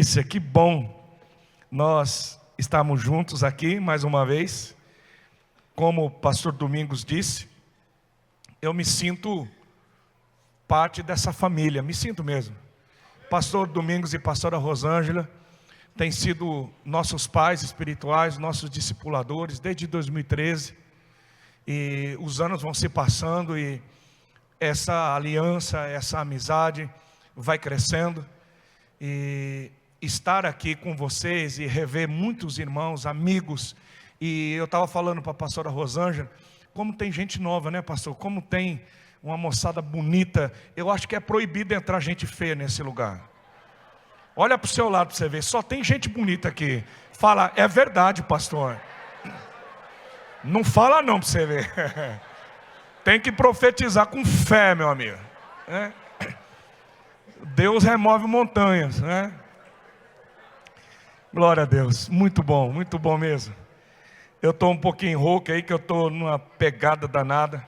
delícia, que bom nós estamos juntos aqui mais uma vez. Como o pastor Domingos disse, eu me sinto parte dessa família, me sinto mesmo. Pastor Domingos e pastora Rosângela têm sido nossos pais espirituais, nossos discipuladores desde 2013. E os anos vão se passando e essa aliança, essa amizade vai crescendo. E estar aqui com vocês e rever muitos irmãos, amigos. E eu estava falando para a pastora Rosângela, como tem gente nova, né, pastor? Como tem uma moçada bonita. Eu acho que é proibido entrar gente feia nesse lugar. Olha para o seu lado para você ver, só tem gente bonita aqui. Fala, é verdade, pastor. Não fala não para você ver. Tem que profetizar com fé, meu amigo. Deus remove montanhas, né? Glória a Deus, muito bom mesmo. Eu estou um pouquinho rouco aí, que eu estou numa pegada danada,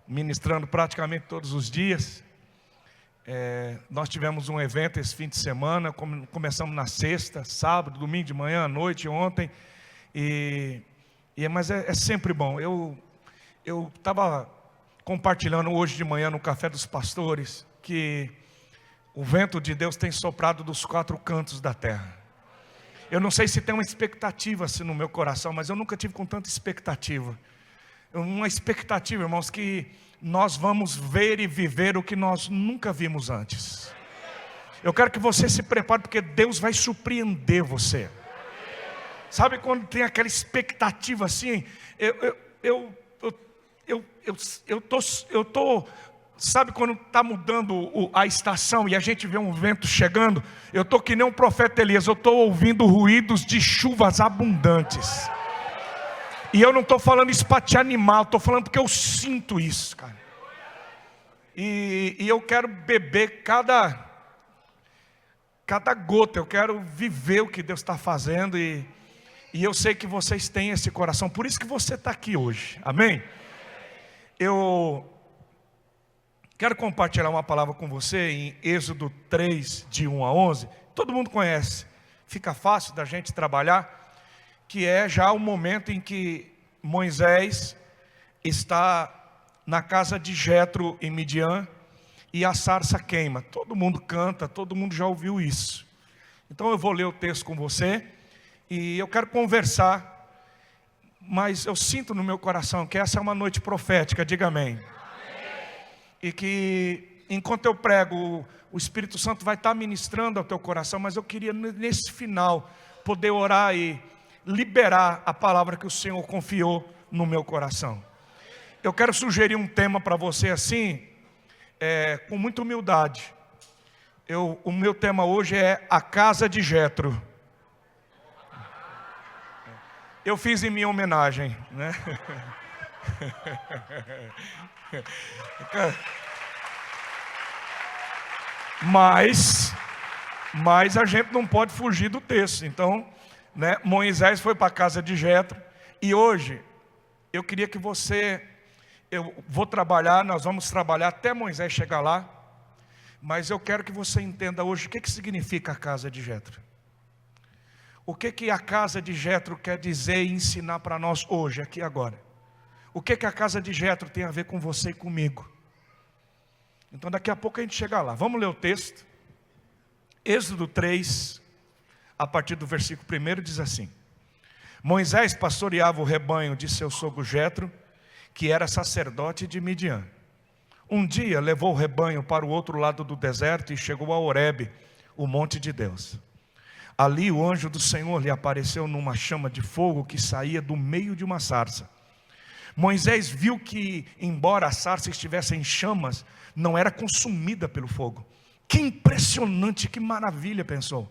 ministrando praticamente todos os dias. Nós tivemos um evento esse fim de semana, começamos na sexta, sábado, domingo de manhã, à noite, ontem. Mas é sempre bom. Eu estava compartilhando hoje de manhã no Café dos Pastores, que o vento de Deus tem soprado dos 4 cantos da terra. Eu não sei se tem uma expectativa assim no meu coração, mas eu nunca tive com tanta expectativa. Uma expectativa, irmãos, que nós vamos ver e viver o que nós nunca vimos antes. Eu quero que você se prepare, porque Deus vai surpreender você. Sabe quando tem aquela expectativa assim? Eu tô. Sabe quando está mudando a estação e a gente vê um vento chegando? Eu estou que nem um profeta Elias, eu estou ouvindo ruídos de chuvas abundantes. E eu não estou falando isso para te animar, estou falando porque eu sinto isso, cara. E eu quero beber cada gota, eu quero viver o que Deus está fazendo. E eu sei que vocês têm esse coração, por isso que você está aqui hoje, amém? Eu quero compartilhar uma palavra com você em Êxodo 3, de 1 a 11. Todo mundo conhece, fica fácil da gente trabalhar, que é já o momento em que Moisés está na casa de Jetro em Midian e a sarça queima. Todo mundo canta, todo mundo já ouviu isso. Então eu vou ler o texto com você e eu quero conversar, mas eu sinto no meu coração que essa é uma noite profética, diga amém. E que enquanto eu prego, o Espírito Santo vai estar ministrando ao teu coração, mas eu queria nesse final poder orar e liberar a palavra que o Senhor confiou no meu coração. Eu quero sugerir um tema para você assim, com muita humildade. O meu tema hoje é a casa de Jetro. Eu fiz em minha homenagem, né? Mas a gente não pode fugir do texto. Então, né, Moisés foi para a casa de Jetro. E hoje eu queria que eu vou trabalhar, nós vamos trabalhar até Moisés chegar lá. Mas eu quero que você entenda hoje o que significa a casa de Jetro. O que a casa de Jetro quer dizer e ensinar para nós hoje, aqui e agora. O que a casa de Jetro tem a ver com você e comigo? Então daqui a pouco a gente chega lá. Vamos ler o texto. Êxodo 3, a partir do versículo 1, diz assim: Moisés pastoreava o rebanho de seu sogro Jetro, que era sacerdote de Midian. Um dia levou o rebanho para o outro lado do deserto e chegou a Horebe, o monte de Deus. Ali o anjo do Senhor lhe apareceu numa chama de fogo que saía do meio de uma sarça. Moisés viu que, embora a sarça estivesse em chamas, não era consumida pelo fogo. Que impressionante, que maravilha, pensou.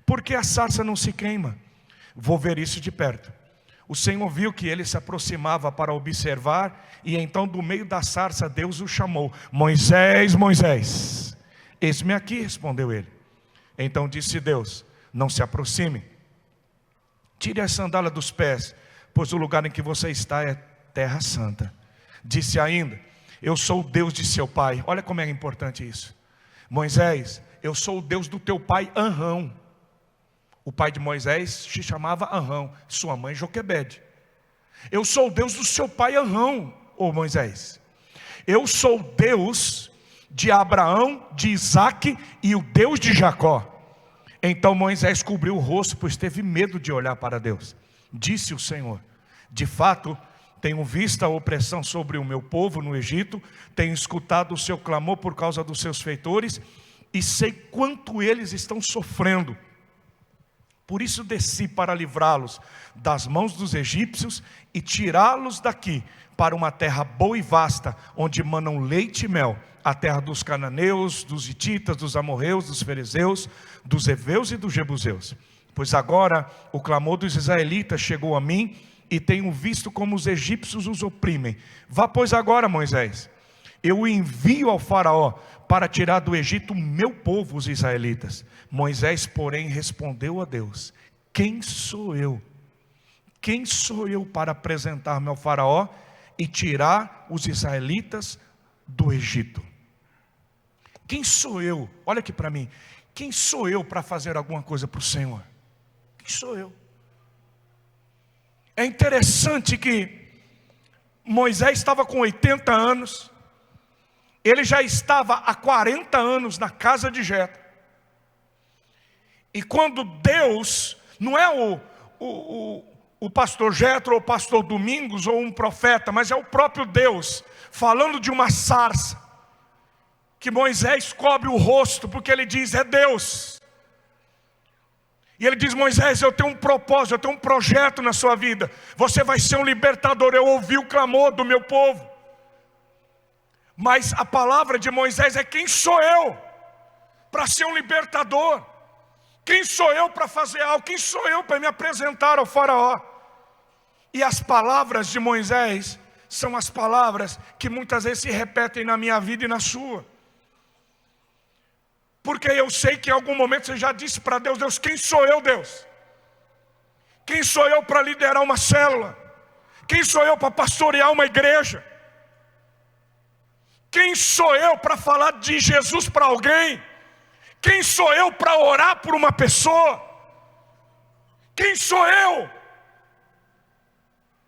Por que a sarça não se queima? Vou ver isso de perto. O Senhor viu que ele se aproximava para observar, e então do meio da sarça Deus o chamou: Moisés, Moisés. Eis-me aqui, respondeu ele. Então disse Deus: não se aproxime. Tire a sandália dos pés, pois o lugar em que você está é terra santa. Disse ainda: eu sou o Deus de seu pai. Olha como é importante isso. Moisés, eu sou o Deus do teu pai Anrão. O pai de Moisés se chamava Anrão, sua mãe Joquebede. Eu sou o Deus do seu pai Anrão, ô Moisés. Eu sou o Deus de Abraão, de Isaque e o Deus de Jacó. Então Moisés cobriu o rosto, pois teve medo de olhar para Deus. Disse o Senhor: de fato, tenho visto a opressão sobre o meu povo no Egito, tenho escutado o seu clamor por causa dos seus feitores, e sei quanto eles estão sofrendo. Por isso desci para livrá-los das mãos dos egípcios e tirá-los daqui para uma terra boa e vasta, onde manam leite e mel, a terra dos cananeus, dos hititas, dos amorreus, dos ferezeus, dos heveus e dos jebuseus. Pois agora o clamor dos israelitas chegou a mim, e tenho visto como os egípcios os oprimem. Vá pois agora, Moisés, eu o envio ao faraó para tirar do Egito o meu povo, os israelitas. Moisés, porém, respondeu a Deus: quem sou eu? Quem sou eu para apresentar-me ao faraó e tirar os israelitas do Egito? Quem sou eu? Olha aqui para mim. Quem sou eu para fazer alguma coisa para o Senhor? Quem sou eu? É interessante que Moisés estava com 80 anos, ele já estava há 40 anos na casa de Jetro. E quando Deus, não é o pastor Jetro, ou o pastor Domingos, ou um profeta, mas é o próprio Deus, falando de uma sarça, que Moisés cobre o rosto, porque ele diz: é Deus. E ele diz: Moisés, eu tenho um propósito, eu tenho um projeto na sua vida. Você vai ser um libertador. Eu ouvi o clamor do meu povo. Mas a palavra de Moisés é: quem sou eu para ser um libertador? Quem sou eu para fazer algo? Quem sou eu para me apresentar ao faraó? E as palavras de Moisés são as palavras que muitas vezes se repetem na minha vida e na sua. Porque eu sei que em algum momento você já disse para Deus: Deus, quem sou eu, Deus? Quem sou eu para liderar uma célula? Quem sou eu para pastorear uma igreja? Quem sou eu para falar de Jesus para alguém? Quem sou eu para orar por uma pessoa? Quem sou eu?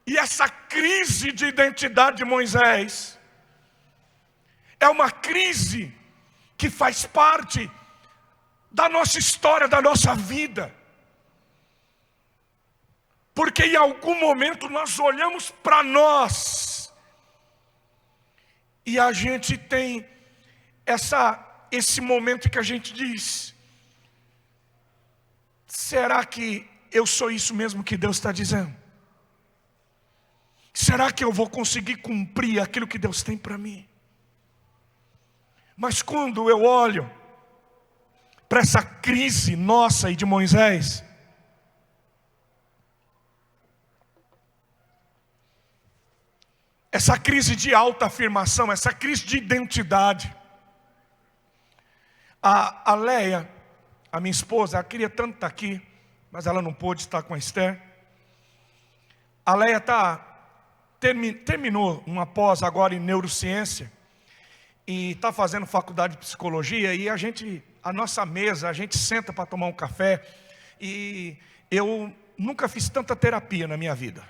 E essa crise de identidade de Moisés é uma crise que faz parte da nossa história, da nossa vida. Porque em algum momento nós olhamos para nós e a gente tem esse momento que a gente diz: será que eu sou isso mesmo que Deus está dizendo? Será que eu vou conseguir cumprir aquilo que Deus tem para mim? Mas quando eu olho para essa crise nossa e de Moisés, essa crise de autoafirmação, essa crise de identidade, a Leia, a minha esposa, ela queria tanto estar aqui, mas ela não pôde estar com a Esther. A Leia terminou uma pós agora em neurociência, e está fazendo faculdade de psicologia, e a nossa mesa, a gente senta para tomar um café, e eu nunca fiz tanta terapia na minha vida.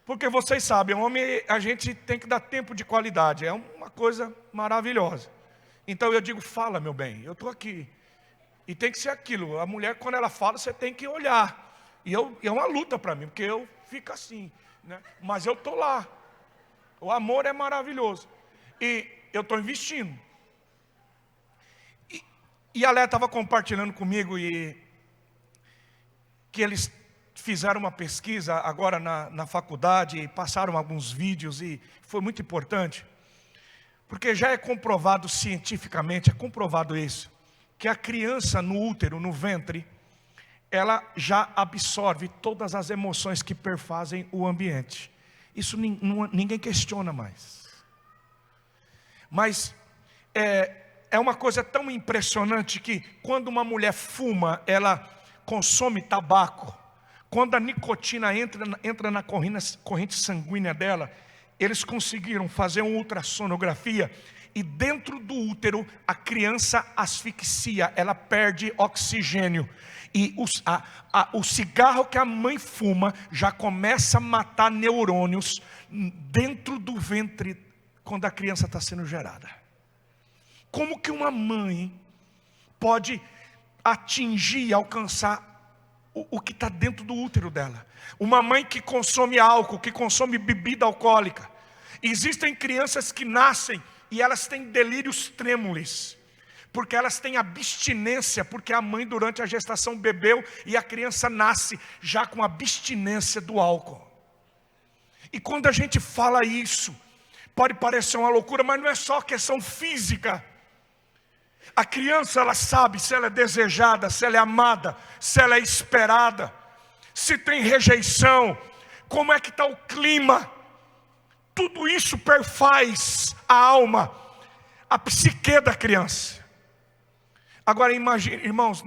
Porque vocês sabem, homem, a gente tem que dar tempo de qualidade, é uma coisa maravilhosa. Então eu digo: fala, meu bem, eu estou aqui. E tem que ser aquilo, a mulher, quando ela fala, você tem que olhar. E é uma luta para mim, porque eu fico assim, né? Mas eu estou lá. O amor é maravilhoso. E eu estou investindo. E a Léa estava compartilhando comigo que eles fizeram uma pesquisa agora na faculdade, e passaram alguns vídeos, e foi muito importante. Porque já é comprovado cientificamente, é comprovado isso, que a criança no útero, no ventre, ela já absorve todas as emoções que perfazem o ambiente. Isso ninguém questiona mais. Mas é uma coisa tão impressionante que quando uma mulher fuma, ela consome tabaco. Quando a nicotina entra na corrente sanguínea dela, eles conseguiram fazer uma ultrassonografia e dentro do útero a criança asfixia, ela perde oxigênio. E o cigarro que a mãe fuma já começa a matar neurônios dentro do ventre quando a criança está sendo gerada. Como que uma mãe pode atingir e alcançar o que está dentro do útero dela? Uma mãe que consome álcool, que consome bebida alcoólica. Existem crianças que nascem e elas têm delírios trêmulos, porque elas têm abstinência, porque a mãe durante a gestação bebeu e a criança nasce já com abstinência do álcool. E quando a gente fala isso, pode parecer uma loucura, mas não é só questão física. A criança, ela sabe se ela é desejada, se ela é amada, se ela é esperada, se tem rejeição, como é que está o clima. Tudo isso perfaz a alma, a psique da criança. Agora imagine, irmãos,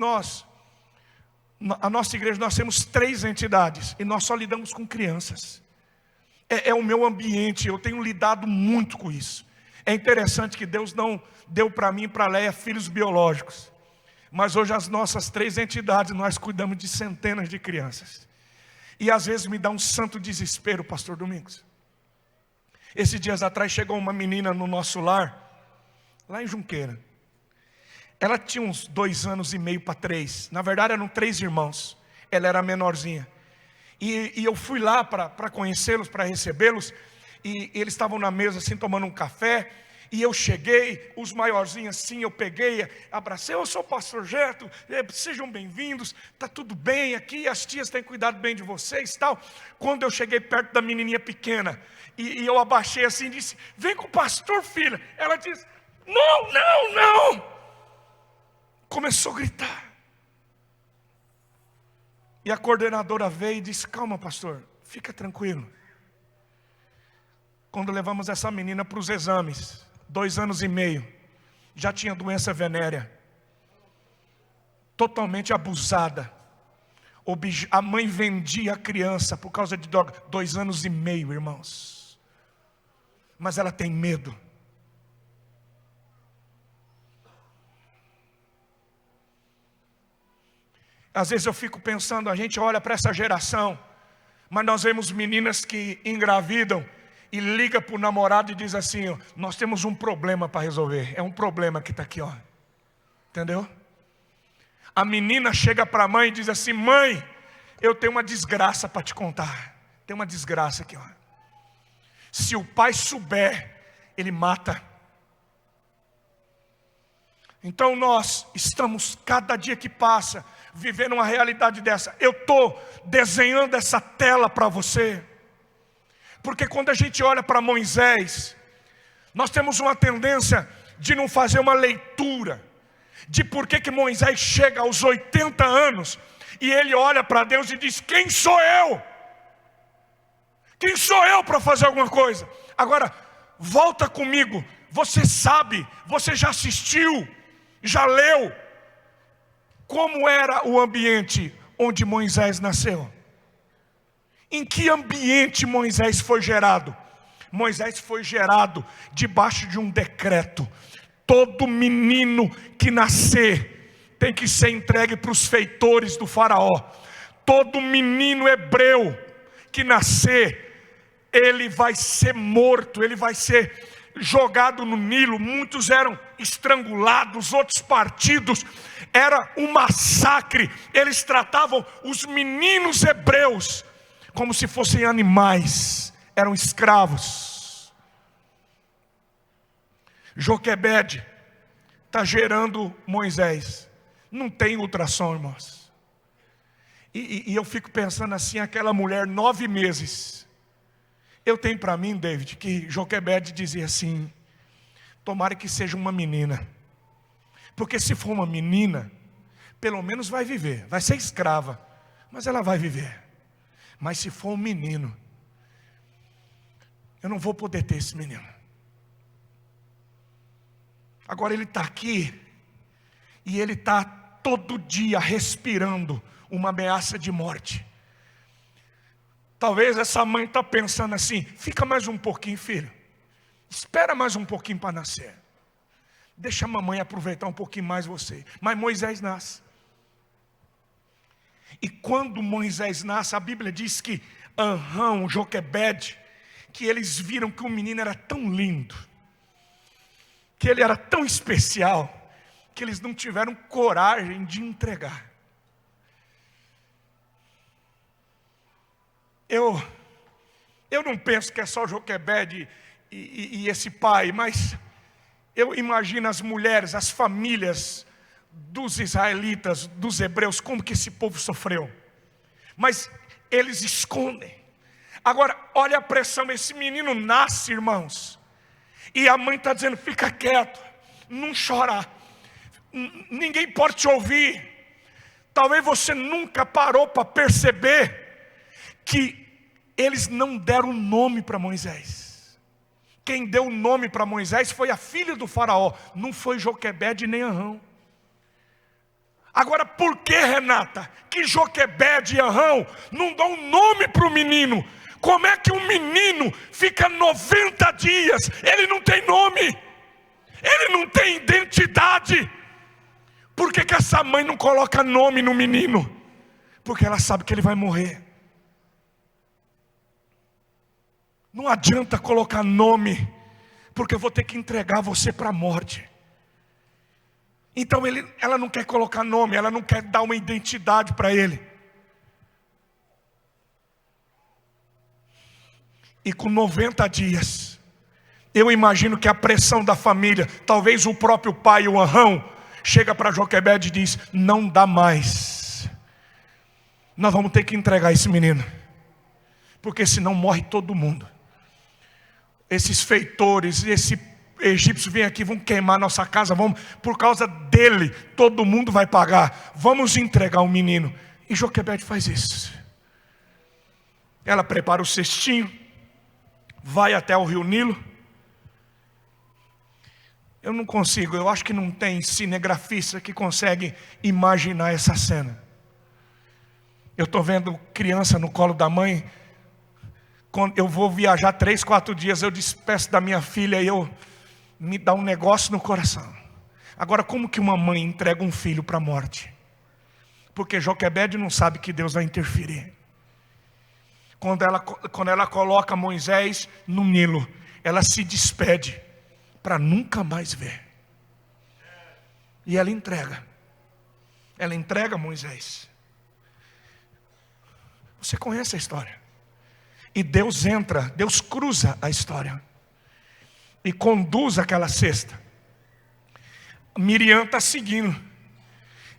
a nossa igreja, nós temos 3 entidades e nós só lidamos com crianças. É o meu ambiente, eu tenho lidado muito com isso. É interessante que Deus não deu para mim e para a Leia filhos biológicos. Mas hoje as nossas 3 entidades, nós cuidamos de centenas de crianças. E às vezes me dá um santo desespero, pastor Domingos. Esses dias atrás chegou uma menina no nosso lar, lá em Junqueira. Ela tinha uns 2 anos e meio para 3. Na verdade eram 3 irmãos. Ela era menorzinha. E eu fui lá para conhecê-los, para recebê-los. E eles estavam na mesa assim tomando um café. E eu cheguei, os maiorzinhos assim, eu peguei, abracei, eu sou o pastor Gerto, sejam bem-vindos, está tudo bem aqui, as tias têm cuidado bem de vocês, tal. Quando eu cheguei perto da menininha pequena, e eu abaixei assim e disse, vem com o pastor, filha. Ela disse, não, não, não. Começou a gritar. E a coordenadora veio e disse, calma pastor, fica tranquilo. Quando levamos essa menina para os exames, 2 anos e meio, já tinha doença venérea, totalmente abusada. A mãe vendia a criança por causa de droga. 2 anos e meio, irmãos. Mas ela tem medo. Às vezes eu fico pensando, a gente olha para essa geração, mas nós vemos meninas que engravidam e liga para o namorado e diz assim, ó, nós temos um problema para resolver. É um problema que está aqui, ó. Entendeu? A menina chega para a mãe e diz assim, mãe, eu tenho uma desgraça para te contar. Tem uma desgraça aqui, ó. Se o pai souber, ele mata. Então nós estamos, cada dia que passa, vivendo uma realidade dessa. Eu estou desenhando essa tela para você. Porque quando a gente olha para Moisés, nós temos uma tendência de não fazer uma leitura de por que Moisés chega aos 80 anos e ele olha para Deus e diz, quem sou eu? Quem sou eu para fazer alguma coisa? Agora, volta comigo, você sabe, você já assistiu, já leu, como era o ambiente onde Moisés nasceu? Em que ambiente Moisés foi gerado? Moisés foi gerado debaixo de um decreto. Todo menino que nascer tem que ser entregue para os feitores do faraó. Todo menino hebreu que nascer, ele vai ser morto, ele vai ser jogado no Nilo. Muitos eram estrangulados, outros partidos. Era um massacre. Eles tratavam os meninos hebreus como se fossem animais, eram escravos. Joquebede está gerando Moisés. Não tem ultrassom, irmãos. E eu fico pensando assim, aquela mulher, 9 meses. Eu tenho para mim, David, que Joquebede dizia assim, tomara que seja uma menina. Porque se for uma menina, pelo menos vai viver. Vai ser escrava, mas ela vai viver. Mas se for um menino, eu não vou poder ter esse menino. Agora ele está aqui, e ele está todo dia respirando uma ameaça de morte. Talvez essa mãe está pensando assim, fica mais um pouquinho, filho. Espera mais um pouquinho para nascer. Deixa a mamãe aproveitar um pouquinho mais você. Mas Moisés nasce. E quando Moisés nasce, a Bíblia diz que Arão, Joquebede, que eles viram que o menino era tão lindo, que ele era tão especial, que eles não tiveram coragem de entregar. Eu não penso que é só Joquebede e esse pai, mas eu imagino as mulheres, as famílias dos israelitas, dos hebreus, como que esse povo sofreu. Mas eles escondem. Agora, olha a pressão, esse menino nasce, irmãos, e a mãe está dizendo, fica quieto, não chora, ninguém pode te ouvir. Talvez você nunca parou para perceber que eles não deram nome para Moisés. Quem deu o nome para Moisés foi a filha do faraó, não foi Joquebede nem Arão. Agora, por que, Renata, que Joquebede e Arão não dão nome para o menino? Como é que um menino fica 90 dias, ele não tem nome, ele não tem identidade? Por que essa mãe não coloca nome no menino? Porque ela sabe que ele vai morrer. Não adianta colocar nome, porque eu vou ter que entregar você para a morte. Então ela não quer colocar nome, ela não quer dar uma identidade para ele. E com 90 dias, eu imagino que a pressão da família, talvez o próprio pai, o Arão, chega para Joquebede e diz, não dá mais. Nós vamos ter que entregar esse menino, porque senão morre todo mundo. Esses feitores, esse egípcio vem aqui, vão queimar nossa casa, por causa dele, todo mundo vai pagar. Vamos entregar o menino. E Joquebede faz isso. Ela prepara o cestinho, vai até o rio Nilo. Eu não consigo, eu acho que não tem cinegrafista que consegue imaginar essa cena. Eu estou vendo criança no colo da mãe. Quando eu vou viajar 3, 4 dias, eu despeço da minha filha e me dá um negócio no coração. Agora, como que uma mãe entrega um filho para a morte? Porque Joquebede não sabe que Deus vai interferir. Quando ela coloca Moisés no Nilo, ela se despede para nunca mais ver. E ela entrega. Ela entrega Moisés. Você conhece a história. E Deus entra, Deus cruza a história e conduz aquela cesta. Miriam está seguindo.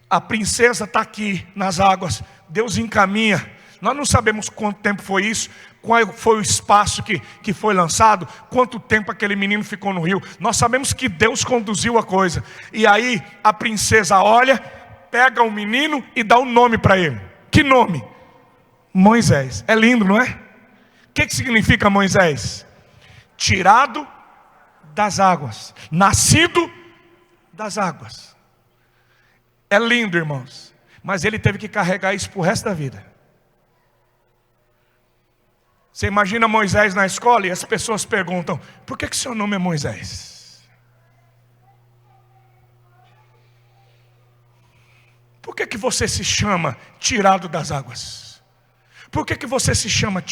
A princesa está aqui nas águas. Deus encaminha. Nós não sabemos quanto tempo foi isso, qual foi o espaço que foi lançado, quanto tempo aquele menino ficou no rio. Nós sabemos que Deus conduziu a coisa. E aí a princesa olha, pega o menino e dá um nome para ele. Que nome? Moisés. É lindo, não é? O que significa Moisés? Tirado das águas, nascido das águas. É lindo, irmãos, mas ele teve que carregar isso para o resto da vida. Você imagina Moisés na escola e as pessoas perguntam, por que seu nome é Moisés? Por que você se chama tirado das águas? Por que você se chama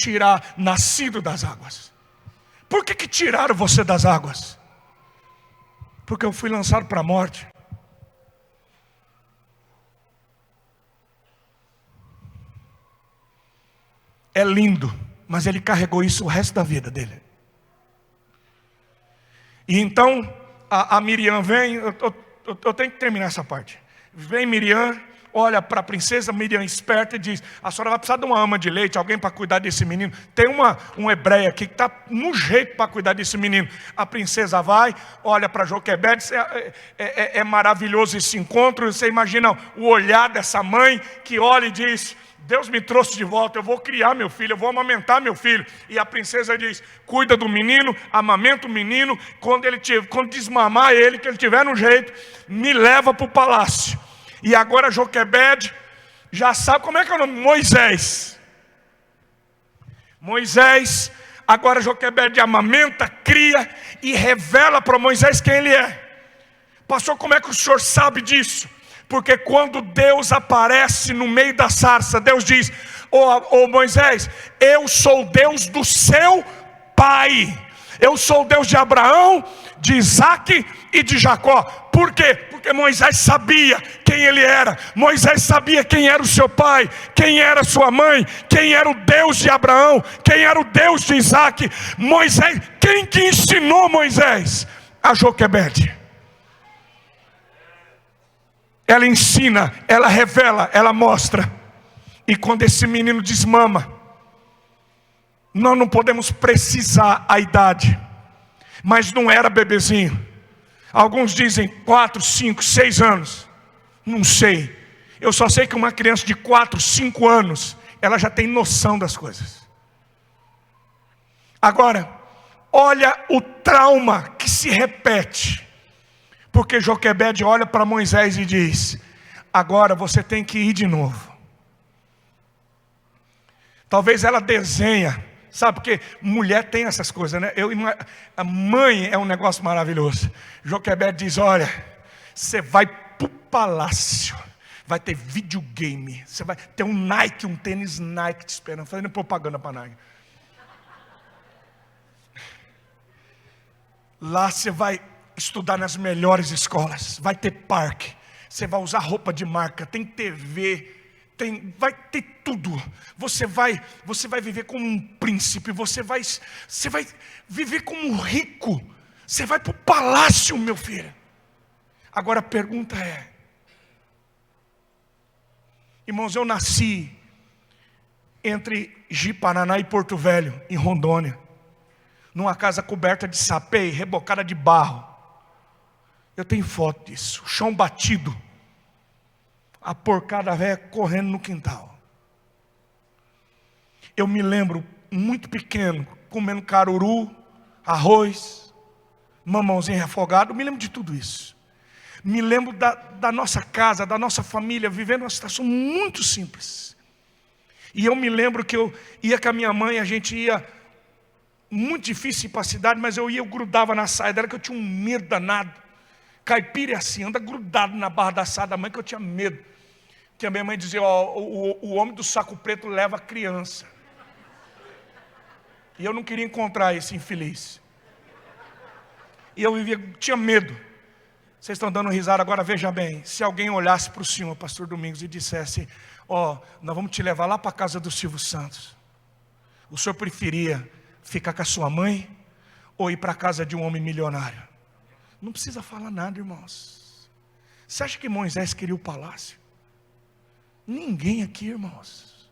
nascido das águas? Por que tiraram você das águas? Porque eu fui lançado para a morte. É lindo, mas ele carregou isso o resto da vida dele. E então a Miriam vem, eu tenho que terminar essa parte. Vem Miriam, olha para a princesa, Miriam esperta e diz, a senhora vai precisar de uma ama de leite, alguém para cuidar desse menino. Tem um hebreia aqui que está no jeito para cuidar desse menino. A princesa vai, olha para Joquebede, é maravilhoso esse encontro. Você imagina o olhar dessa mãe que olha e diz, Deus me trouxe de volta, eu vou criar meu filho, eu vou amamentar meu filho. E a princesa diz, cuida do menino, amamenta o menino, quando desmamar ele, que ele tiver no jeito, me leva para o palácio. E agora Joquebede já sabe como é que é o nome, Moisés. Moisés, agora Joquebede amamenta, cria e revela para Moisés quem ele é. Pastor, como é que o senhor sabe disso? Porque quando Deus aparece no meio da sarça, Deus diz: ô Moisés, eu sou o Deus do seu pai. Eu sou o Deus de Abraão, de Isaac e de Jacó. Por quê? Porque Moisés sabia quem ele era. Moisés sabia quem era o seu pai, quem era sua mãe, quem era o Deus de Abraão, quem era o Deus de Isaac. Moisés, quem que ensinou Moisés? A Joquebede. Ela ensina, ela revela, ela mostra. E quando esse menino desmama, nós não podemos precisar a idade, mas não era bebezinho. Alguns dizem 4, 5, 6 anos. Não sei. Eu só sei que uma criança de 4, 5 anos, ela já tem noção das coisas. Agora, olha o trauma que se repete. Porque Joquebede olha para Moisés e diz: agora você tem que ir de novo. Talvez ela desenha. Sabe, porque mulher tem essas coisas, né? A mãe é um negócio maravilhoso. Joquebede diz: olha, você vai para o palácio, vai ter videogame, você vai ter um Nike, um tênis Nike te esperando, fazendo propaganda para Nike. Lá você vai estudar nas melhores escolas, vai ter parque, você vai usar roupa de marca, tem TV, vai ter tudo. Você vai viver como um príncipe, você vai viver como um rico. Você vai para o palácio, meu filho. Agora a pergunta é: irmãos, eu nasci entre Ji-Paraná e Porto Velho, em Rondônia, numa casa coberta de sapê, rebocada de barro. Eu tenho foto disso, chão batido, a porcada velha correndo no quintal. Eu me lembro, muito pequeno, comendo caruru, arroz, mamãozinho refogado. Me lembro de tudo isso. Me lembro da nossa casa, da nossa família, vivendo uma situação muito simples. E eu me lembro que eu ia com a minha mãe, a gente ia, muito difícil ir para a cidade, mas eu grudava na saia dela, que eu tinha um medo danado. Caipira é assim, anda grudado na barra da saia da mãe, que eu tinha medo. Que a minha mãe dizia: o homem do saco preto leva a criança. E eu não queria encontrar esse infeliz. E eu tinha medo. Vocês estão dando risada agora, veja bem. Se alguém olhasse para o senhor, pastor Domingos, e dissesse: nós vamos te levar lá para a casa do Silvio Santos, o senhor preferia ficar com a sua mãe ou ir para a casa de um homem milionário? Não precisa falar nada, irmãos. Você acha que Moisés queria o palácio? Ninguém aqui, irmãos.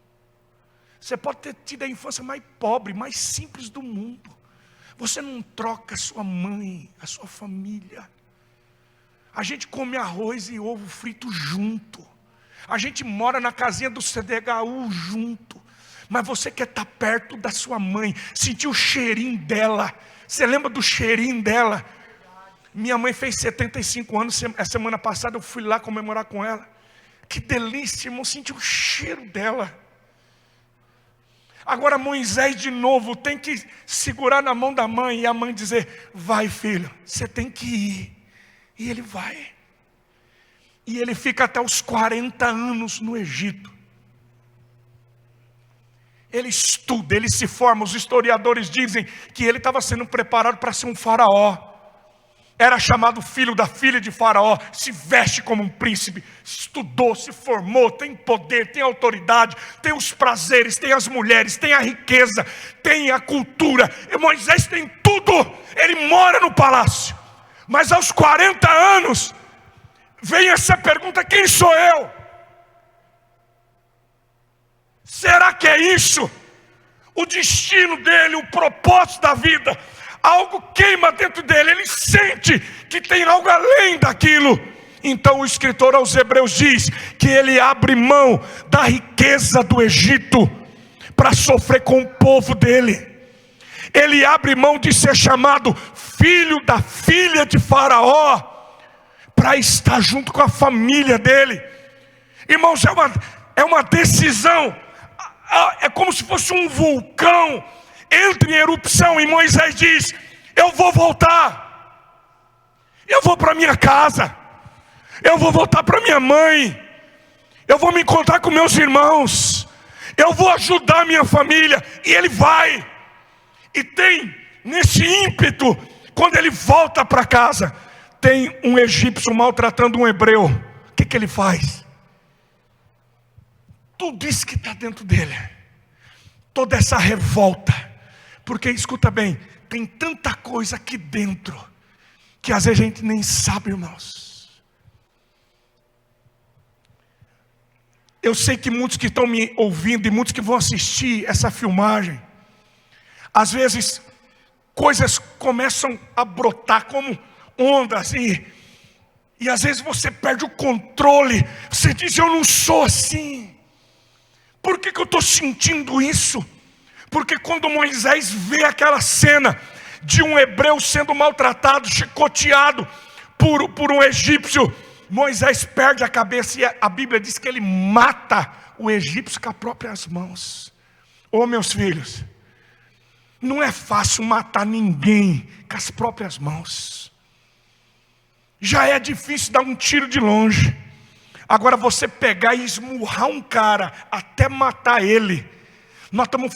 Você pode ter tido a infância mais pobre, mais simples do mundo. Você não troca a sua mãe, a sua família. A gente come arroz e ovo frito junto. A gente mora na casinha do CDHU junto. Mas você quer estar perto da sua mãe, sentir o cheirinho dela. Você lembra do cheirinho dela? Minha mãe fez 75 anos, a semana passada eu fui lá comemorar com ela. Que delícia, irmão, sentir o cheiro dela. Agora Moisés de novo tem que segurar na mão da mãe, e a mãe dizer: vai, filho, você tem que ir. E ele vai. E ele fica até os 40 anos no Egito. Ele estuda, ele se forma. Os historiadores dizem que ele estava sendo preparado para ser um faraó. Era chamado filho da filha de Faraó, se veste como um príncipe, estudou, se formou, tem poder, tem autoridade, tem os prazeres, tem as mulheres, tem a riqueza, tem a cultura. E Moisés tem tudo, ele mora no palácio. Mas aos 40 anos, vem essa pergunta: quem sou eu? Será que é isso? O destino dele, o propósito da vida. Algo queima dentro dele, ele sente que tem algo além daquilo. Então o escritor aos Hebreus diz que ele abre mão da riqueza do Egito para sofrer com o povo dele. Ele abre mão de ser chamado filho da filha de Faraó para estar junto com a família dele. Irmãos, é uma decisão. É como se fosse um vulcão entra em erupção, e Moisés diz: eu vou voltar. Eu vou para minha casa, eu vou voltar para minha mãe, eu vou me encontrar com meus irmãos, eu vou ajudar minha família. E ele vai. E tem nesse ímpeto, quando ele volta para casa, tem um egípcio maltratando um hebreu. O que ele faz? Tudo isso que está dentro dele, toda essa revolta, porque escuta bem, tem tanta coisa aqui dentro, que às vezes a gente nem sabe, irmãos. Eu sei que muitos que estão me ouvindo e muitos que vão assistir essa filmagem, às vezes coisas começam a brotar como ondas e às vezes você perde o controle. Você diz: eu não sou assim. Por que eu estou sentindo isso? Porque quando Moisés vê aquela cena de um hebreu sendo maltratado, chicoteado por um egípcio, Moisés perde a cabeça, e a Bíblia diz que ele mata o egípcio com as próprias mãos. Ô meus filhos, não é fácil matar ninguém com as próprias mãos. Já é difícil dar um tiro de longe. Agora você pegar e esmurrar um cara até matar ele. Nós estamos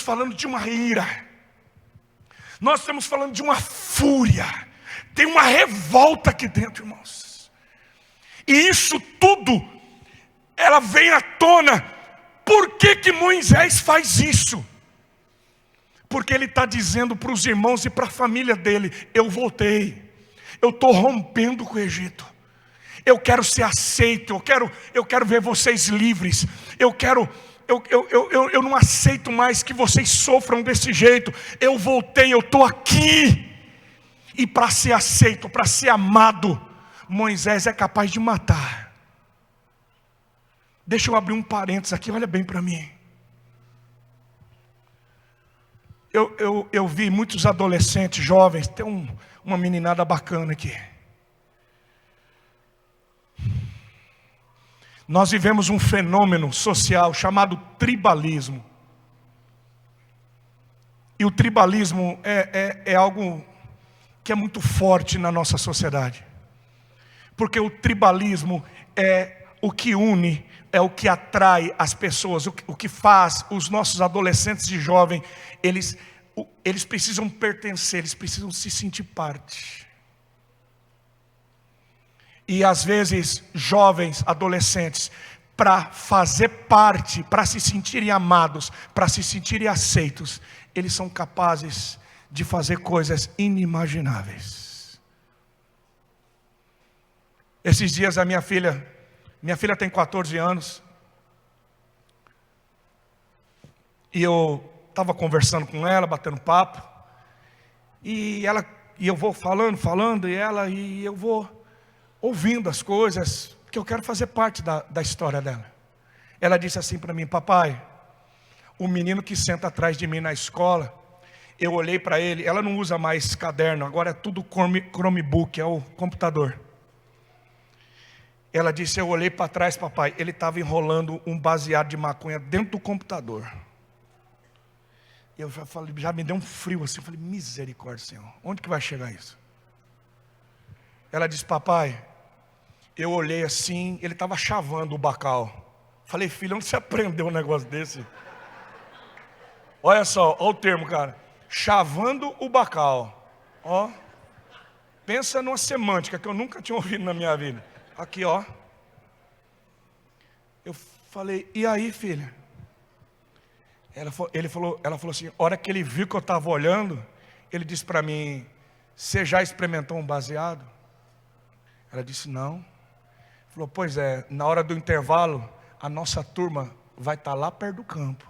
falando de uma ira. Nós estamos falando de uma fúria. Tem uma revolta aqui dentro, irmãos. E isso tudo, ela vem à tona. Por que Moisés faz isso? Porque ele está dizendo para os irmãos e para a família dele: eu voltei, eu estou rompendo com o Egito, eu quero ser aceito, eu quero ver vocês livres, eu não aceito mais que vocês sofram desse jeito. Eu voltei, eu estou aqui. E para ser aceito, para ser amado, Moisés é capaz de matar. Deixa eu abrir um parênteses aqui, olha bem para mim. Eu vi muitos adolescentes, jovens, tem uma meninada bacana aqui. Nós vivemos um fenômeno social chamado tribalismo. E o tribalismo é algo que é muito forte na nossa sociedade. Porque o tribalismo é o que une, é o que atrai as pessoas, o que faz os nossos adolescentes e jovens, eles precisam pertencer, eles precisam se sentir parte. E às vezes, jovens, adolescentes, para fazer parte, para se sentirem amados, para se sentirem aceitos, eles são capazes de fazer coisas inimagináveis. Esses dias a minha filha tem 14 anos, e eu estava conversando com ela, batendo papo, e eu vou falando, e eu vou ouvindo as coisas, que eu quero fazer parte da história dela. Ela disse assim para mim: papai, o menino que senta atrás de mim na escola, eu olhei para ele, ela não usa mais caderno, agora é tudo Chromebook, é o computador. Ela disse: eu olhei para trás, papai, ele estava enrolando um baseado de maconha dentro do computador. Eu já falei, já me deu um frio assim, eu falei: misericórdia, Senhor, onde que vai chegar isso? Ela disse: papai, eu olhei assim, ele estava chavando o bacal. Falei: filho, onde você aprendeu um negócio desse? Olha só, olha o termo, cara. Chavando o bacal. Ó, pensa numa semântica que eu nunca tinha ouvido na minha vida. Aqui, ó. Eu falei: e aí, filha? Ela falou assim, a hora que ele viu que eu estava olhando, ele disse para mim: você já experimentou um baseado? Ela disse: não. Falou: pois é, na hora do intervalo, a nossa turma vai estar lá perto do campo.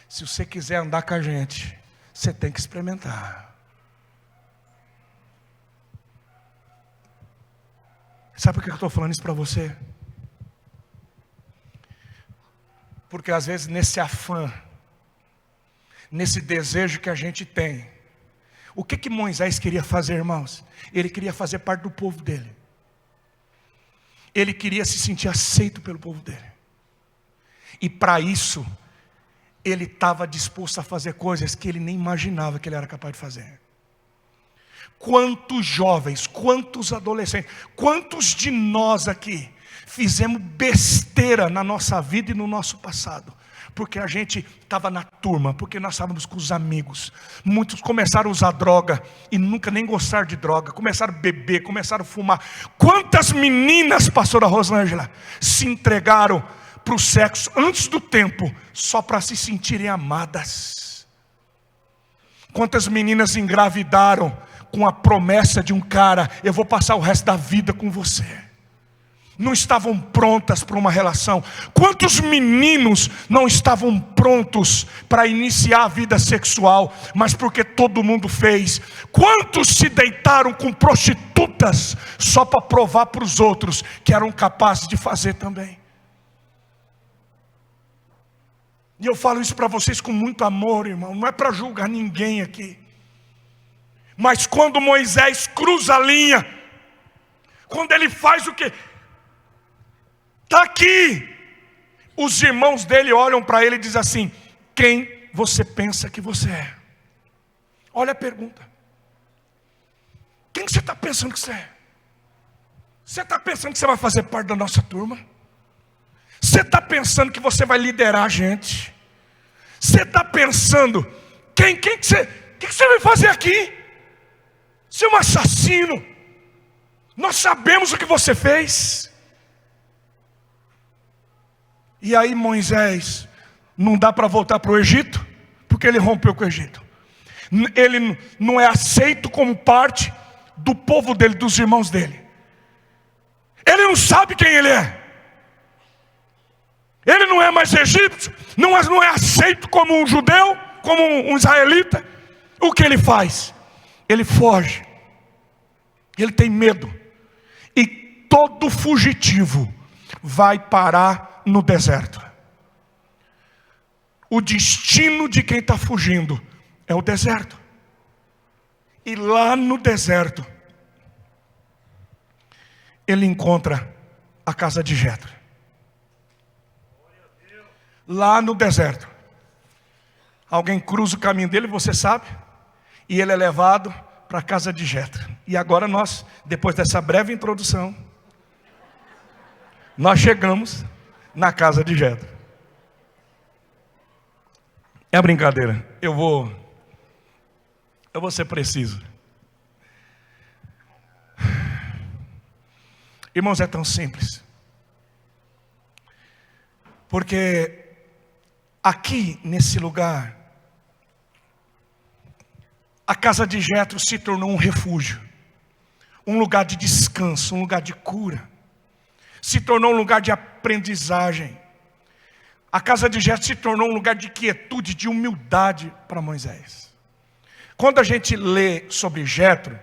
Se você quiser andar com a gente, você tem que experimentar. Sabe por que eu estou falando isso para você? Porque às vezes nesse afã, nesse desejo que a gente tem, o que Moisés queria fazer, irmãos? Ele queria fazer parte do povo dele. Ele queria se sentir aceito pelo povo dele. E para isso, ele estava disposto a fazer coisas que ele nem imaginava que ele era capaz de fazer. Quantos jovens, quantos adolescentes, quantos de nós aqui fizemos besteira na nossa vida e no nosso passado? Porque a gente estava na turma, porque nós estávamos com os amigos. Muitos começaram a usar droga e nunca nem gostaram de droga. Começaram a beber, começaram a fumar. Quantas meninas, pastora Rosângela, se entregaram para o sexo antes do tempo, só para se sentirem amadas? Quantas meninas engravidaram com a promessa de um cara: eu vou passar o resto da vida com você? Não estavam prontas para uma relação. Quantos meninos não estavam prontos para iniciar a vida sexual, mas porque todo mundo fez? Quantos se deitaram com prostitutas só para provar para os outros que eram capazes de fazer também? E eu falo isso para vocês com muito amor, irmão. Não é para julgar ninguém aqui. Mas quando Moisés cruza a linha, quando ele faz o que? Está aqui. Os irmãos dele olham para ele e dizem assim: quem você pensa que você é? Olha a pergunta. Quem você está pensando que você é? Você está pensando que você vai fazer parte da nossa turma? Você está pensando que você vai liderar a gente? Você está pensando, o que você vai fazer aqui? Você é um assassino. Nós sabemos o que você fez. E aí Moisés, não dá para voltar para o Egito, porque ele rompeu com o Egito. Ele não é aceito como parte do povo dele, dos irmãos dele. Ele não sabe quem ele é. Ele não é mais egípcio, não é aceito como um judeu, como um israelita. O que ele faz? Ele foge. Ele tem medo. E todo fugitivo vai parar no deserto. O destino de quem está fugindo é o deserto. E lá no deserto, ele encontra a casa de Jetro. Lá no deserto, alguém cruza o caminho dele, você sabe, e ele é levado para a casa de Jetro. E agora nós, depois dessa breve introdução, nós chegamos na casa de Jetro. É brincadeira, eu vou ser preciso. Irmãos, é tão simples. Porque aqui nesse lugar, a casa de Jetro se tornou um refúgio, um lugar de descanso, um lugar de cura. Se tornou um lugar de aprendizagem. A casa de Jetro se tornou um lugar de quietude, de humildade para Moisés. Quando a gente lê sobre Jetro,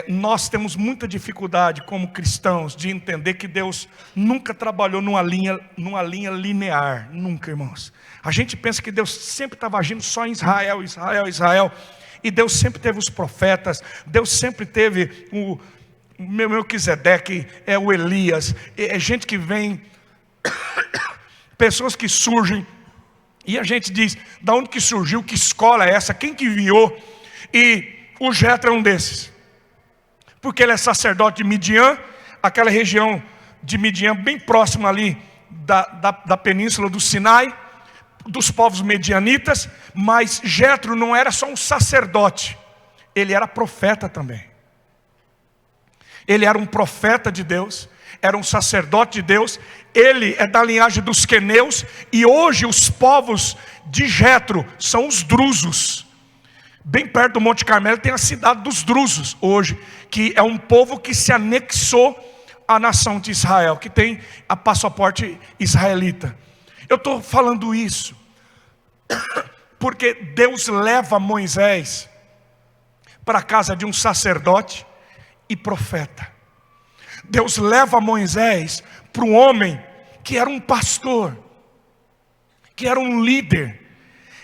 nós temos muita dificuldade como cristãos de entender que Deus nunca trabalhou numa linha linear. Nunca, irmãos. A gente pensa que Deus sempre estava agindo só em Israel, Israel, Israel. E Deus sempre teve os profetas. Deus sempre teve o Melquisedeque, o Elias. É gente que vem, pessoas que surgem. E a gente diz, da onde que surgiu? Que escola é essa? Quem que enviou? E o Jetro é um desses. Porque ele é sacerdote de Midian, aquela região de Midian bem próxima ali da península do Sinai, dos povos medianitas. Mas Jetro não era só um sacerdote, ele era profeta também. Ele era um profeta de Deus, era um sacerdote de Deus. Ele é da linhagem dos queneus. E hoje os povos de Jetro são os drusos. Bem perto do Monte Carmelo tem a cidade dos drusos hoje, que é um povo que se anexou à nação de Israel, que tem a passaporte israelita. Eu estou falando isso porque Deus leva Moisés para a casa de um sacerdote e profeta. Deus leva Moisés para um homem que era um pastor, que era um líder,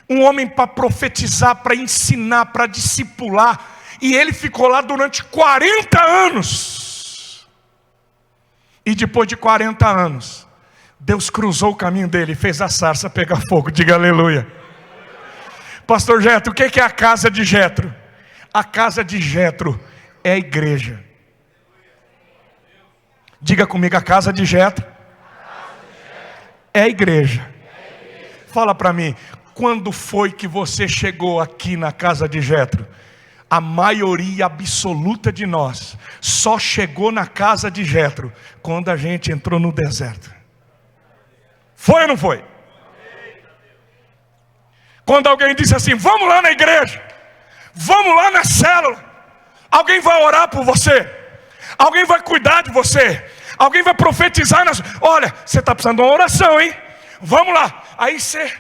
um homem para profetizar, para ensinar, para discipular. E ele ficou lá durante 40 anos. E depois de 40 anos, Deus cruzou o caminho dele e fez a sarça pegar fogo. Diga aleluia. Pastor Jetro, o que é a casa de Jetro? A casa de Jetro é a igreja. Diga comigo, a casa de Jetro é a igreja. Fala para mim, quando foi que você chegou aqui na casa de Jetro? A maioria absoluta de nós só chegou na casa de Jetro quando a gente entrou no deserto. Foi ou não foi? Quando alguém disse assim, vamos lá na igreja, vamos lá na célula, alguém vai orar por você, alguém vai cuidar de você, alguém vai profetizar. Olha, você está precisando de uma oração, hein? Vamos lá. Aí você,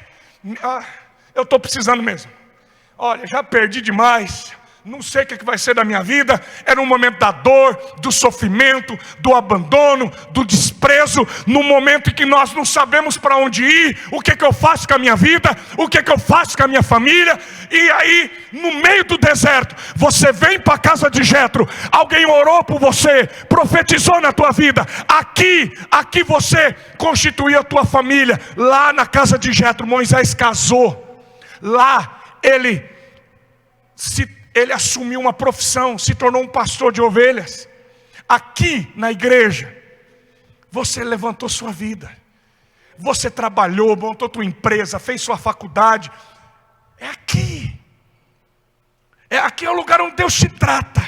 eu estou precisando mesmo. Olha, já perdi demais, não sei o que vai ser da minha vida. Era um momento da dor, do sofrimento, do abandono, do desprezo. No momento em que nós não sabemos para onde ir, o que eu faço com a minha vida, o que eu faço com a minha família. E aí, no meio do deserto, você vem para a casa de Jetro, alguém orou por você, profetizou na tua vida. Aqui você constituiu a tua família. Lá na casa de Jetro, Moisés casou. Lá ele assumiu uma profissão, se tornou um pastor de ovelhas. Aqui na igreja, você levantou sua vida, você trabalhou, montou tua empresa, fez sua faculdade. É aqui é o lugar onde Deus te trata.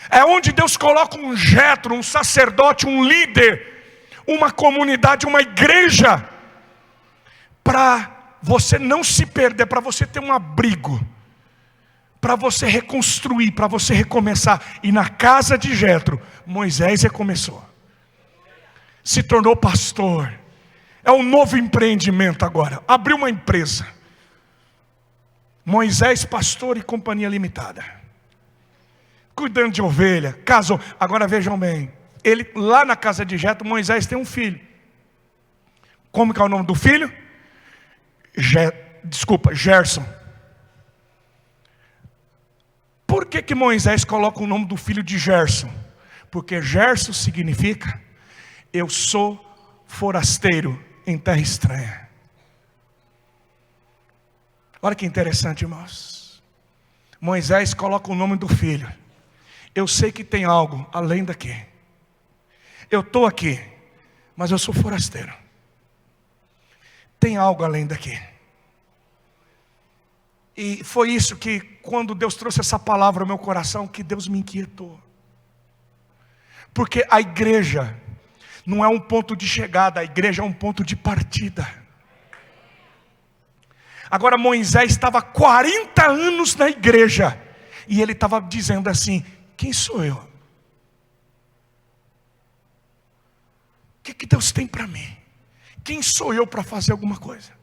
É onde Deus coloca um Jetro, um sacerdote, um líder, uma comunidade, uma igreja, para você não se perder, para você ter um abrigo, para você reconstruir, para você recomeçar. E na casa de Jetro, Moisés recomeçou, se tornou pastor. É um novo empreendimento agora, abriu uma empresa, Moisés Pastor e Companhia Limitada, cuidando de ovelha, casou. Agora vejam bem, ele lá na casa de Jetro, Moisés tem um filho. Como que é o nome do filho? Gerson. Por que Moisés coloca o nome do filho de Gerson? Porque Gerson significa, eu sou forasteiro em terra estranha. Olha que interessante, irmãos. Moisés coloca o nome do filho. Eu sei que tem algo além daqui. Eu estou aqui, mas eu sou forasteiro. Tem algo além daqui. E foi isso que, quando Deus trouxe essa palavra ao meu coração, que Deus me inquietou. Porque a igreja não é um ponto de chegada, a igreja é um ponto de partida. Agora Moisés estava 40 anos na igreja, e ele estava dizendo assim, quem sou eu? O que Deus tem para mim? Quem sou eu para fazer alguma coisa?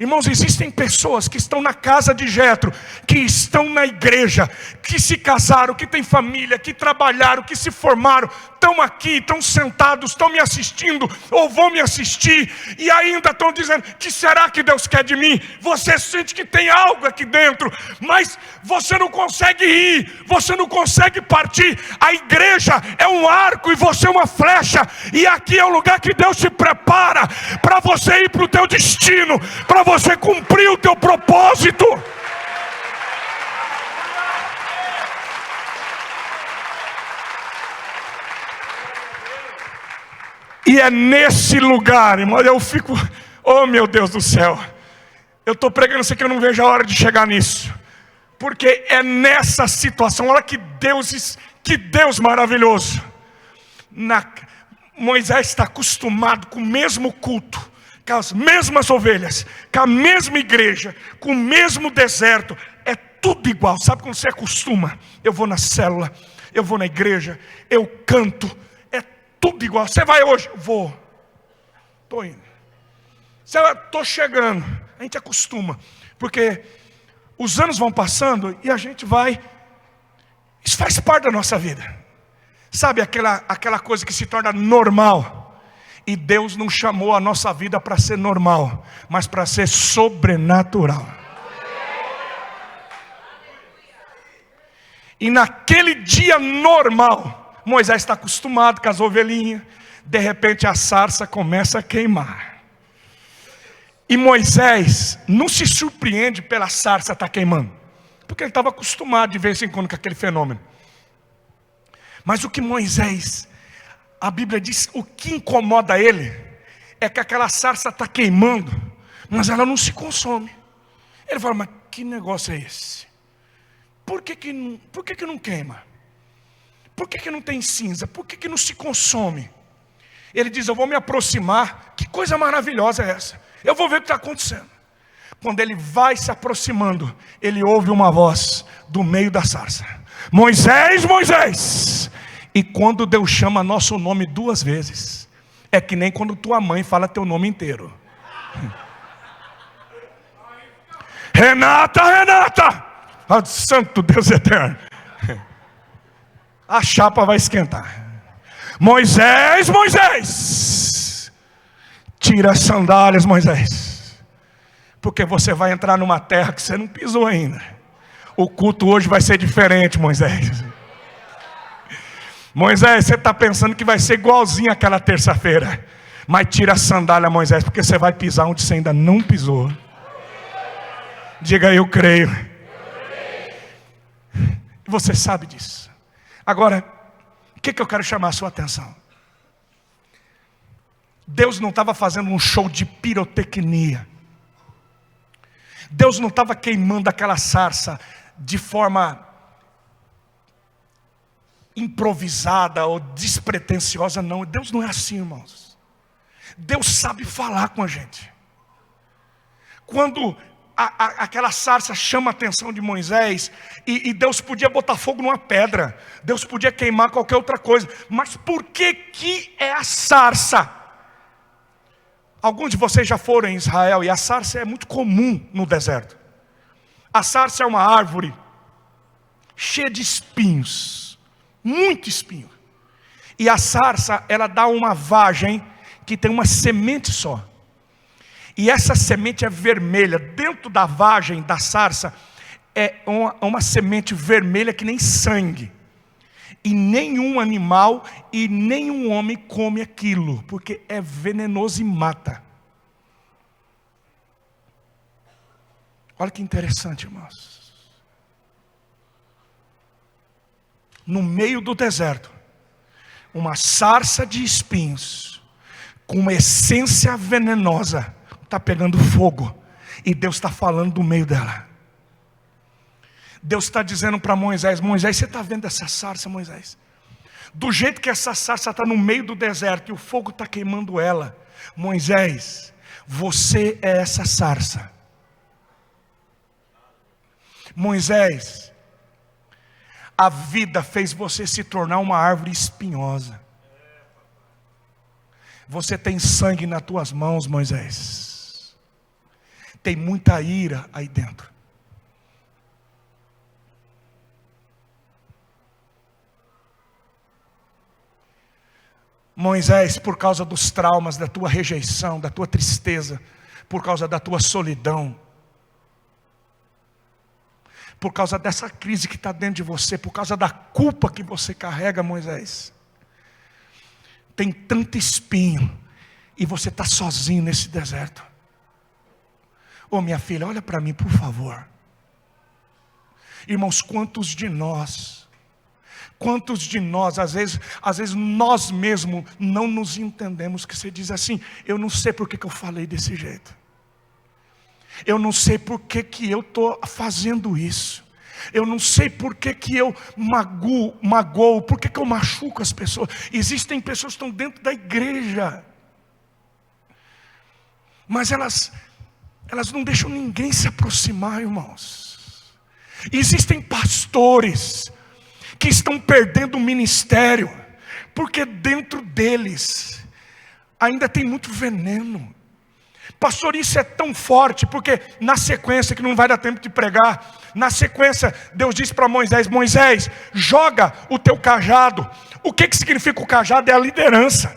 Irmãos, existem pessoas que estão na casa de Jetro, que estão na igreja, que se casaram, que têm família, que trabalharam, que se formaram, estão aqui, estão sentados, estão me assistindo, ou vão me assistir, e ainda estão dizendo, que será que Deus quer de mim? Você sente que tem algo aqui dentro, mas você não consegue ir, você não consegue partir. A igreja é um arco e você é uma flecha, e aqui é o lugar que Deus te prepara, para você ir para o teu destino, para você cumprir o teu propósito. E é nesse lugar, irmão, eu fico, oh meu Deus do céu, eu estou pregando isso aqui, eu não vejo a hora de chegar nisso, porque é nessa situação. Olha que Deus maravilhoso. Moisés está acostumado com o mesmo culto, com as mesmas ovelhas, com a mesma igreja, com o mesmo deserto. É tudo igual. Sabe quando você acostuma? Eu vou na célula, eu vou na igreja, eu canto, é tudo igual. Você vai hoje? Vou. Estou indo. Estou chegando. A gente acostuma, porque os anos vão passando e a gente vai. Isso faz parte da nossa vida. Sabe aquela coisa que se torna normal? E Deus não chamou a nossa vida para ser normal, mas para ser sobrenatural. E naquele dia normal, Moisés está acostumado com as ovelhinhas. De repente a sarça começa a queimar. E Moisés não se surpreende pela sarça estar queimando. porque ele estava acostumado de vez em quando com aquele fenômeno. Mas o que Moisés, a Bíblia diz, o que incomoda ele é que aquela sarça está queimando, mas ela não se consome. Ele fala, mas que negócio é esse? Por que não queima? Por que não tem cinza? Por que não se consome? Ele diz, eu vou me aproximar. Que coisa maravilhosa é essa? Eu vou ver o que está acontecendo. Quando ele vai se aproximando, ele ouve uma voz do meio da sarça. Moisés, Moisés! E quando Deus chama nosso nome 2 vezes, é que nem quando tua mãe fala teu nome inteiro. Renata, Renata! Oh, santo Deus eterno. A chapa vai esquentar. Moisés, Moisés! Tira as sandálias, Moisés. Porque você vai entrar numa terra que você não pisou ainda. O culto hoje vai ser diferente, Moisés. Moisés, você está pensando que vai ser igualzinho aquela terça-feira. Mas tira a sandália, Moisés, porque você vai pisar onde você ainda não pisou. Diga, eu creio. Você sabe disso. Agora, o que eu quero chamar a sua atenção? Deus não estava fazendo um show de pirotecnia. Deus não estava queimando aquela sarça de forma improvisada ou despretensiosa, não. Deus não é assim, irmãos. Deus sabe falar com a gente. Quando aquela sarça chama a atenção de Moisés, e Deus podia botar fogo numa pedra, Deus podia queimar qualquer outra coisa, mas por que é a sarça? Alguns de vocês já foram em Israel, e a sarça é muito comum no deserto. A sarça é uma árvore cheia de espinhos, muito espinho. E a sarça, ela dá uma vagem que tem uma semente só. E essa semente é vermelha. Dentro da vagem da sarça é uma semente vermelha que nem sangue. E nenhum animal e nenhum homem come aquilo, porque é venenoso e mata. Olha que interessante, irmãos. No meio do deserto, uma sarça de espinhos, com uma essência venenosa, está pegando fogo, e Deus está falando do meio dela. Deus está dizendo para Moisés, Moisés, você está vendo essa sarça, Moisés? Do jeito que essa sarça está no meio do deserto, e o fogo está queimando ela, Moisés, você é essa sarça. Moisés, a vida fez você se tornar uma árvore espinhosa. Você tem sangue nas tuas mãos, Moisés. Tem muita ira aí dentro. Moisés, por causa dos traumas, da tua rejeição, da tua tristeza, por causa da tua solidão, por causa dessa crise que está dentro de você, por causa da culpa que você carrega, Moisés, tem tanto espinho, e você está sozinho nesse deserto. Ô minha filha, olha para mim, por favor. Irmãos, quantos de nós, às vezes nós mesmos não nos entendemos, que você diz assim, eu não sei por que eu falei desse jeito. Eu não sei por que eu estou fazendo isso. Eu não sei por que eu magoo, por que eu machuco as pessoas. Existem pessoas que estão dentro da igreja, mas elas não deixam ninguém se aproximar, irmãos. Existem pastores que estão perdendo o ministério, porque dentro deles ainda tem muito veneno. Pastor, isso é tão forte, porque na sequência, que não vai dar tempo de pregar, na sequência, Deus disse para Moisés, Moisés, joga o teu cajado. O que significa o cajado? É a liderança.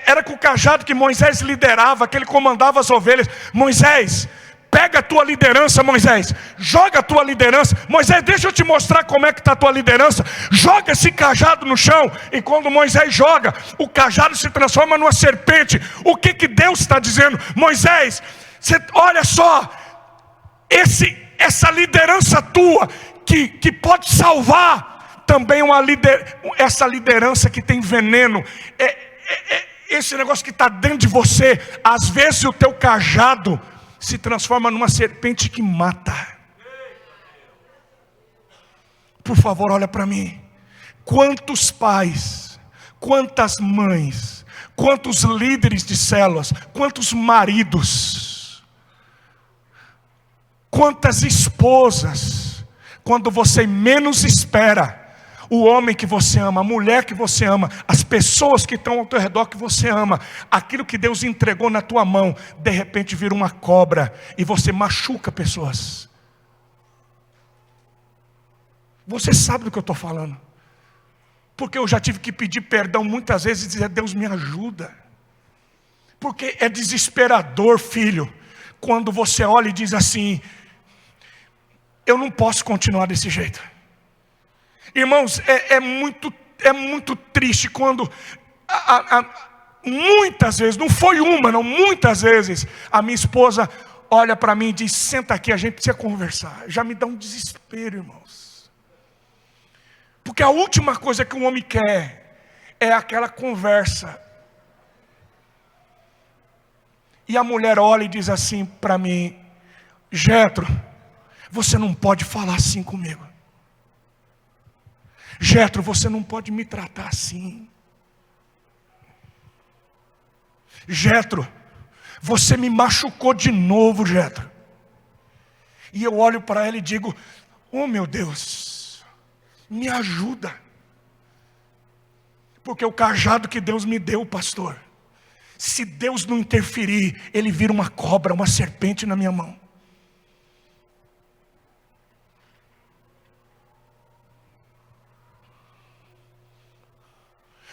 Era com o cajado que Moisés liderava, que ele comandava as ovelhas. Moisés, pega a tua liderança, Moisés, joga a tua liderança. Moisés, deixa eu te mostrar como é que está a tua liderança. Joga esse cajado no chão. E quando Moisés joga, o cajado se transforma numa serpente. O que Deus está dizendo? Moisés, olha só, essa liderança tua que pode salvar, também essa liderança que tem veneno, esse negócio que está dentro de você. Às vezes o teu cajado se transforma numa serpente que mata. Por favor, olha para mim. Quantos pais, quantas mães, quantos líderes de células, quantos maridos, quantas esposas, quando você menos espera, o homem que você ama, a mulher que você ama, as pessoas que estão ao teu redor que você ama, aquilo que Deus entregou na tua mão, de repente vira uma cobra e você machuca pessoas. Você sabe do que eu estou falando, porque eu já tive que pedir perdão muitas vezes e dizer: Deus me ajuda, porque é desesperador, filho, quando você olha e diz assim: eu não posso continuar desse jeito. Irmãos, é muito triste quando muitas vezes, não foi uma, não, muitas vezes, a minha esposa olha para mim e diz: senta aqui, a gente precisa conversar. Já me dá um desespero, irmãos, porque a última coisa que um homem quer é aquela conversa. E a mulher olha e diz assim para mim: Jetro, você não pode falar assim comigo. Jetro, você não pode me tratar assim. Jetro, você me machucou de novo, Jetro. E eu olho para ela e digo: oh meu Deus, me ajuda. Porque o cajado que Deus me deu, pastor, se Deus não interferir, ele vira uma cobra, uma serpente na minha mão.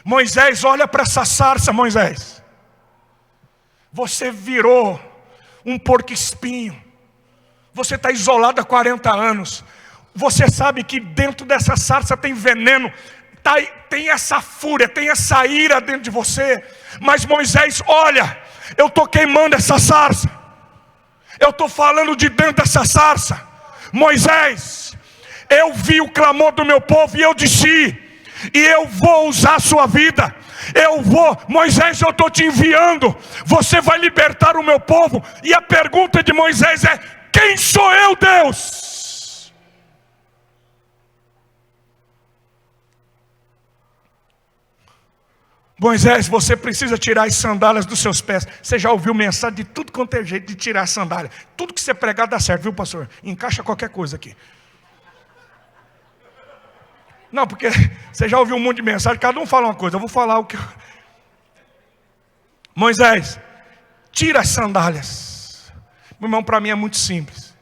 Moisés, olha para essa sarça, Moisés. Você virou um porco-espinho. Você está isolado há 40 anos. Você sabe que dentro dessa sarça tem veneno. Tem essa fúria, tem essa ira dentro de você. Mas Moisés, olha, eu estou queimando essa sarça. Eu estou falando de dentro dessa sarça. Moisés, eu vi o clamor do meu povo e eu disse: e eu vou usar a sua vida. Moisés, eu estou te enviando. Você vai libertar o meu povo. E a pergunta de Moisés é: quem sou eu, Deus? Moisés, você precisa tirar as sandálias dos seus pés. Você já ouviu mensagem de tudo quanto é jeito de tirar a sandália. Tudo que você pregar dá certo, viu, pastor? Encaixa qualquer coisa aqui. Não, porque você já ouviu um monte de mensagem, cada um fala uma coisa, eu vou falar o que... Moisés, tira as sandálias. Meu irmão, para mim é muito simples.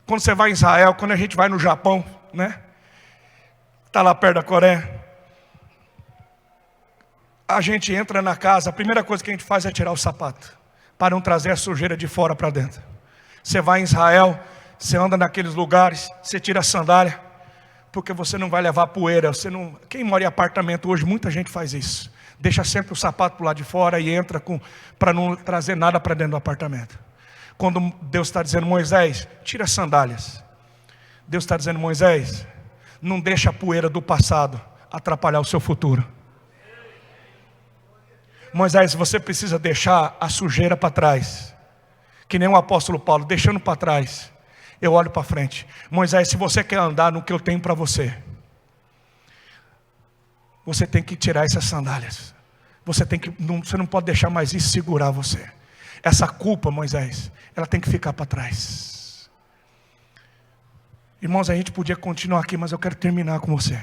Quando você vai em Israel, quando a gente vai no Japão, né? Está lá perto da Coreia. A gente entra na casa, a primeira coisa que a gente faz é tirar o sapato, para não trazer a sujeira de fora para dentro. Você vai em Israel, você anda naqueles lugares, você tira a sandália, porque você não vai levar poeira. Quem mora em apartamento hoje, muita gente faz isso. Deixa sempre o sapato para lado de fora e entra para não trazer nada para dentro do apartamento. Quando Deus está dizendo: Moisés, tira as sandálias. Deus está dizendo: Moisés, não deixa a poeira do passado atrapalhar o seu futuro. Moisés, você precisa deixar a sujeira para trás. Que nem o apóstolo Paulo, deixando para trás. Eu olho para frente. Moisés, se você quer andar no que eu tenho para você, você tem que tirar essas sandálias. Você não pode deixar mais isso segurar você. Essa culpa, Moisés, ela tem que ficar para trás. Irmãos, a gente podia continuar aqui, mas eu quero terminar com você.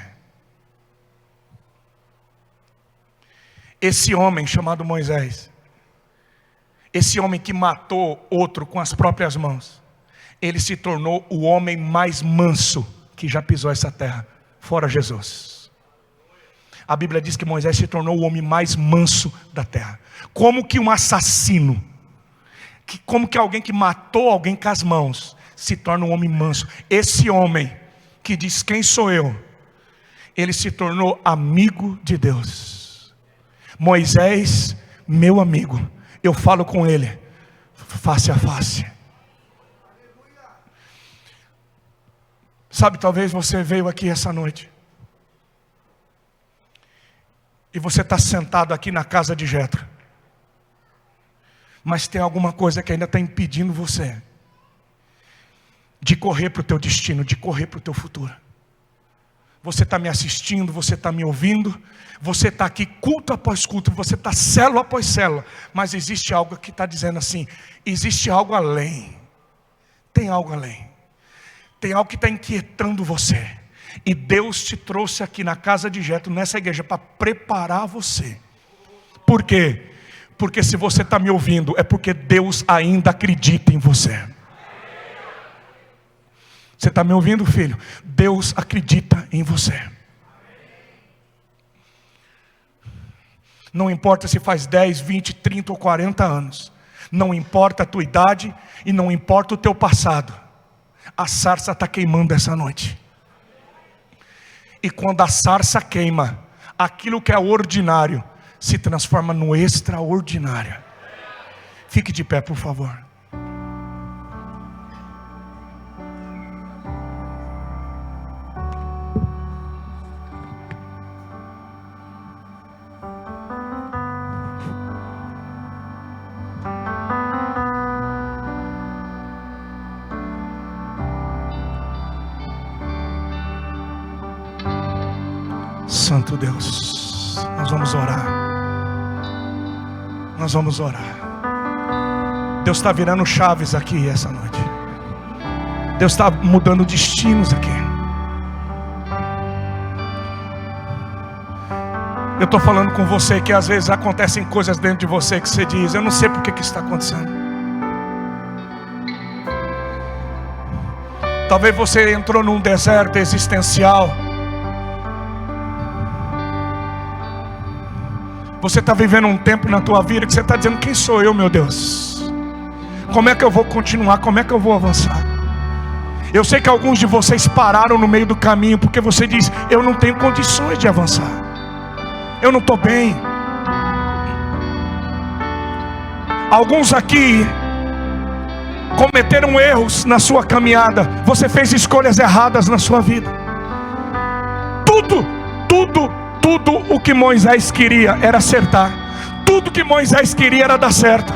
Esse homem chamado Moisés, esse homem que matou outro com as próprias mãos, ele se tornou o homem mais manso que já pisou essa terra, fora Jesus. A Bíblia diz que Moisés se tornou o homem mais manso da terra. Como que um assassino, como que alguém que matou alguém com as mãos, se torna um homem manso? Esse homem que diz: quem sou eu? Ele se tornou amigo de Deus. Moisés, meu amigo, eu falo com ele face a face. Sabe, talvez você veio aqui essa noite e você está sentado aqui na casa de Jetro, mas tem alguma coisa que ainda está impedindo você de correr para o teu destino, de correr para o teu futuro. Você está me assistindo, você está me ouvindo, você está aqui culto após culto, você está célula após célula, mas existe algo que está dizendo assim, existe algo além, tem algo além, tem algo que está inquietando você, e Deus te trouxe aqui na casa de Jetro, nessa igreja, para preparar você. Por quê? Porque se você está me ouvindo, é porque Deus ainda acredita em você. Você está me ouvindo, filho? Deus acredita em você. Não importa se faz 10, 20, 30 ou 40 anos. Não importa a tua idade e não importa o teu passado. A sarça está queimando essa noite. E quando a sarça queima, aquilo que é ordinário se transforma no extraordinário. Fique de pé, por favor. Santo Deus, nós vamos orar. Nós vamos orar. Deus está virando chaves aqui essa noite. Deus está mudando destinos aqui. Eu estou falando com você que às vezes acontecem coisas dentro de você que você diz, eu não sei por que isso está acontecendo. Talvez você entrou num deserto existencial. Você está vivendo um tempo na tua vida que você está dizendo, quem sou eu, meu Deus? Como é que eu vou continuar? Como é que eu vou avançar? Eu sei que alguns de vocês pararam no meio do caminho, porque você diz, eu não tenho condições de avançar. Eu não estou bem. Alguns aqui cometeram erros na sua caminhada. Você fez escolhas erradas na sua vida. Tudo o que Moisés queria era acertar. Tudo que Moisés queria era dar certo.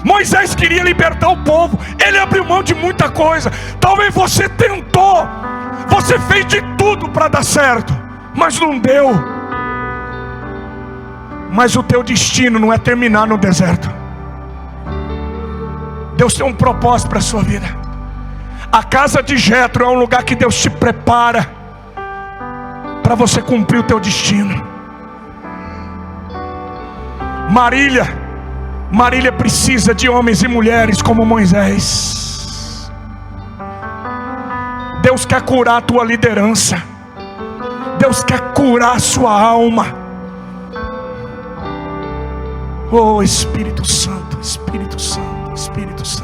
Moisés queria libertar o povo. Ele abriu mão de muita coisa. Talvez você tentou, você fez de tudo para dar certo, mas não deu. Mas o teu destino não é terminar no deserto. Deus tem um propósito para a sua vida. A casa de Jetro é um lugar que Deus te prepara para você cumprir o teu destino. Marília precisa de homens e mulheres como Moisés. Deus quer curar a tua liderança. Deus quer curar a sua alma. Oh Espírito Santo, Espírito Santo, Espírito Santo.